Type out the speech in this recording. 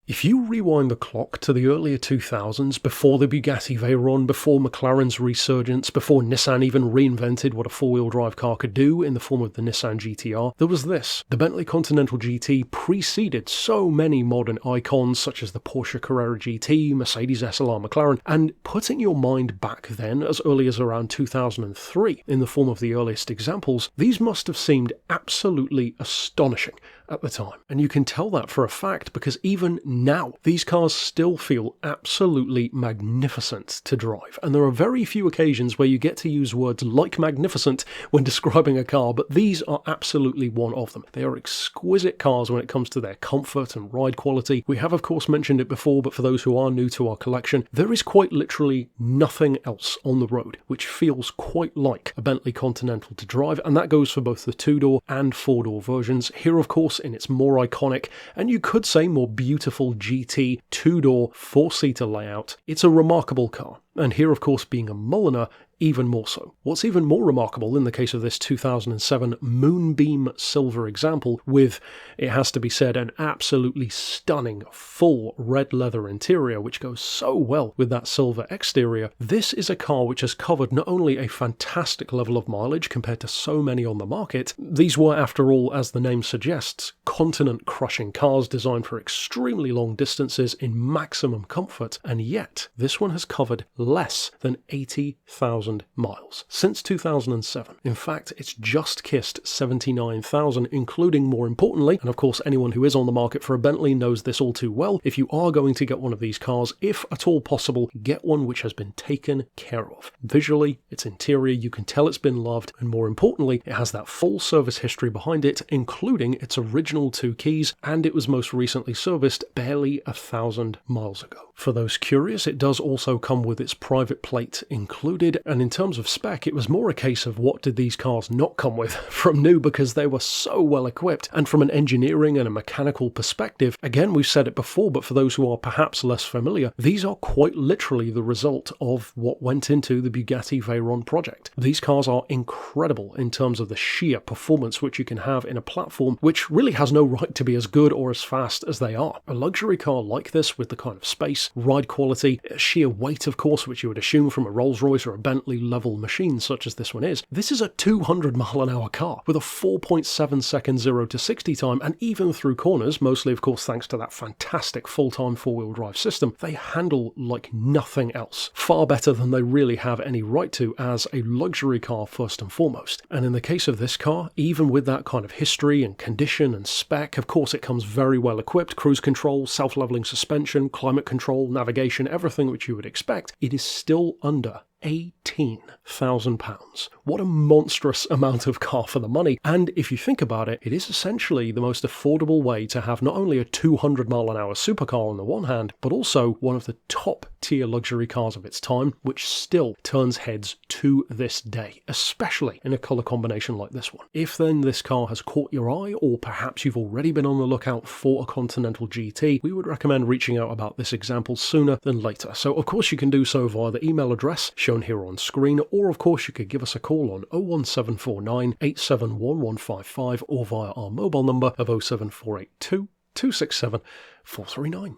If you rewind the clock to the earlier 2000s, before the Bugatti Veyron, before McLaren's resurgence, before Nissan even reinvented what a four-wheel drive car could do in the form of the Nissan GT-R, there was this. The Bentley Continental GT preceded so many modern icons such as the Porsche Carrera GT, Mercedes SLR McLaren, and putting your mind back then, as early as around 2003, in the form of the earliest examples, these must have seemed absolutely astonishing at the time. And you can tell that for a fact because even now, these cars still feel absolutely magnificent to drive. And there are very few occasions where you get to use words like magnificent when describing a car, but these are absolutely one of them. They are exquisite cars when it comes to their comfort and ride quality. We have of course mentioned it before, but for those who are new to our collection, there is quite literally nothing else on the road which feels quite like a Bentley Continental to drive, and that goes for both the two-door and four-door versions. Here of course in its more iconic, and you could say more beautiful GT two-door four-seater layout. It's a remarkable car, and here of course being a Mulliner, even more so. What's even more remarkable in the case of this 2007 Moonbeam Silver example with, it has to be said, an absolutely stunning full red leather interior which goes so well with that silver exterior, this is a car which has covered not only a fantastic level of mileage compared to so many on the market, these were after all, as the name suggests, continent-crushing cars designed for extremely long distances in maximum comfort, and yet this one has covered less than 80,000 miles since 2007. In fact, it's just kissed 79,000, including, more importantly, and of course anyone who is on the market for a Bentley knows this all too well, if you are going to get one of these cars, if at all possible, get one which has been taken care of. Visually, its interior, you can tell it's been loved, and more importantly, it has that full service history behind it, including its original two keys, and it was most recently serviced barely 1,000 miles ago. For those curious, it does also come with its private plate included, and in terms of spec, it was more a case of what did these cars not come with from new, because they were so well equipped. And from an engineering and a mechanical perspective, again, we've said it before, but for those who are perhaps less familiar, these are quite literally the result of what went into the Bugatti Veyron project. These cars are incredible in terms of the sheer performance which you can have in a platform which really has no right to be as good or as fast as they are. A luxury car like this with the kind of space, ride quality, sheer weight of course, which you would assume from a Rolls-Royce or a Bentley level machine such as this one is, this is a 200 mile an hour car with a 4.7 second 0 to 60 time, and even through corners, mostly of course thanks to that fantastic full-time four-wheel drive system, they handle like nothing else. Far better than they really have any right to as a luxury car first and foremost. And in the case of this car, even with that kind of history and condition and spec, of course it comes very well equipped, cruise control, self-leveling suspension, climate control, navigation, everything which you would expect, it is still under £18,000. What a monstrous amount of car for the money. And if you think about it, it is essentially the most affordable way to have not only a 200 mile an hour supercar on the one hand, but also one of the top tier luxury cars of its time, which still turns heads to this day, especially in a colour combination like this one. If then this car has caught your eye, or perhaps you've already been on the lookout for a Continental GT, we would recommend reaching out about this example sooner than later. So of course you can do so via the email address shown here on screen, or of course you could give us a call on 01749 871155 or via our mobile number of 07482 267 439.